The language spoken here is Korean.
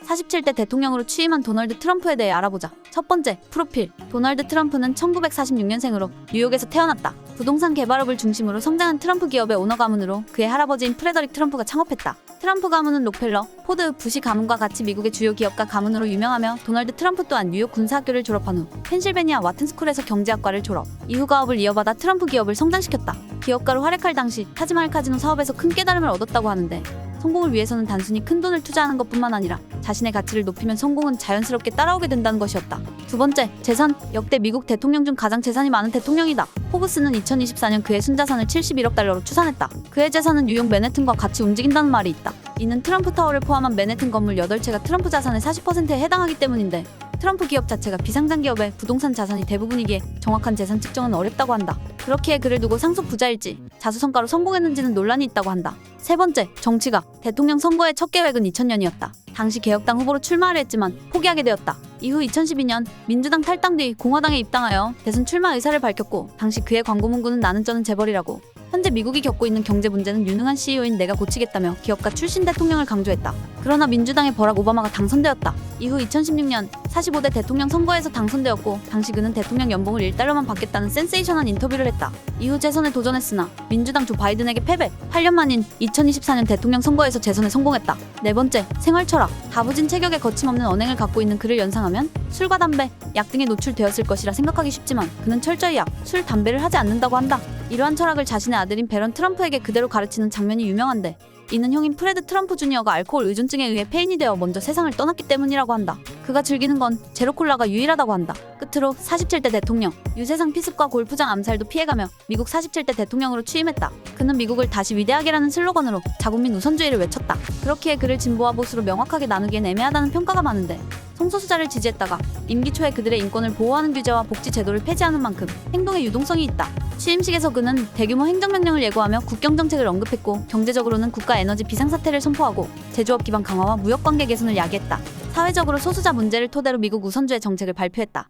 47대 대통령으로 취임한 도널드 트럼프에 대해 알아보자. 첫 번째, 프로필. 도널드 트럼프는 1946년생으로 뉴욕에서 태어났다. 부동산 개발업을 중심으로 성장한 트럼프 기업의 오너 가문으로 그의 할아버지인 프레더릭 트럼프가 창업했다. 트럼프 가문은 록펠러, 포드, 부시 가문과 같이 미국의 주요 기업가 가문으로 유명하며 도널드 트럼프 또한 뉴욕 군사학교를 졸업한 후 펜실베니아 와튼스쿨에서 경제학과를 졸업. 이후 가업을 이어받아 트럼프 기업을 성장시켰다. 기업가로 활약할 당시 타지마할 카지노 사업에서 큰 깨달음을 얻었다고 하는데 성공을 위해서는 단순히 큰 돈을 투자하는 것뿐만 아니라 자신의 가치를 높이면 성공은 자연스럽게 따라오게 된다는 것이었다. 두 번째, 재산. 역대 미국 대통령 중 가장 재산이 많은 대통령이다. 포브스는 2024년 그의 순자산을 71억 달러로 추산했다. 그의 재산은 뉴욕 맨해튼과 같이 움직인다는 말이 있다. 이는 트럼프 타워를 포함한 맨해튼 건물 8채가 트럼프 자산의 40%에 해당하기 때문인데 트럼프 기업 자체가 비상장 기업의 부동산 자산이 대부분이기에 정확한 재산 측정은 어렵다고 한다. 그렇기에 그를 두고 상속 부자일지 자수성가로 성공했는지는 논란이 있다고 한다. 세 번째, 정치각. 대통령 선거의 첫 계획은 2000년이었다. 당시 개혁당 후보로 출마를 했지만 포기하게 되었다. 이후 2012년 민주당 탈당 뒤 공화당에 입당하여 대선 출마 의사를 밝혔고 당시 그의 광고 문구는 나는 쩌는 재벌이라고. 현재 미국이 겪고 있는 경제 문제는 유능한 CEO인 내가 고치겠다며 기업가 출신 대통령을 강조했다. 그러나 민주당의 버락 오바마가 당선되었다. 이후 2016년 45대 대통령 선거에서 당선되었고 당시 그는 대통령 연봉을 1달러만 받겠다는 센세이션한 인터뷰를 했다. 이후 재선에 도전했으나 민주당 조 바이든에게 패배. 8년 만인 2024년 대통령 선거에서 재선에 성공했다. 네 번째, 생활 철학. 다부진 체격에 거침없는 언행을 갖고 있는 그를 연상하면 술과 담배, 약 등에 노출되었을 것이라 생각하기 쉽지만 그는 철저히 약, 술, 담배를 하지 않는다고 한다. 이러한 철학을 자신의 아들인 베런 트럼프에게 그대로 가르치는 장면이 유명한데 이는 형인 프레드 트럼프 주니어가 알코올 의존증에 의해 폐인이 되어 먼저 세상을 떠났기 때문이라고 한다. 그가 즐기는 건 제로콜라가 유일하다고 한다. 끝으로 47대 대통령, 유세상 피습과 골프장 암살도 피해가며 미국 47대 대통령으로 취임했다. 그는 미국을 다시 위대하게라는 슬로건으로 자국민 우선주의를 외쳤다. 그렇기에 그를 진보와 보수로 명확하게 나누기엔 애매하다는 평가가 많은데 성소수자를 지지했다가 임기 초에 그들의 인권을 보호하는 규제와 복지 제도를 폐지하는 만큼 행동의 유동성이 있다. 취임식에서 그는 대규모 행정명령을 예고하며 국경정책을 언급했고 경제적으로는 국가 에너지 비상사태를 선포하고 제조업 기반 강화와 무역관계 개선을 야기했다. 사회적으로 소수자 문제를 토대로 미국 우선주의 정책을 발표했다.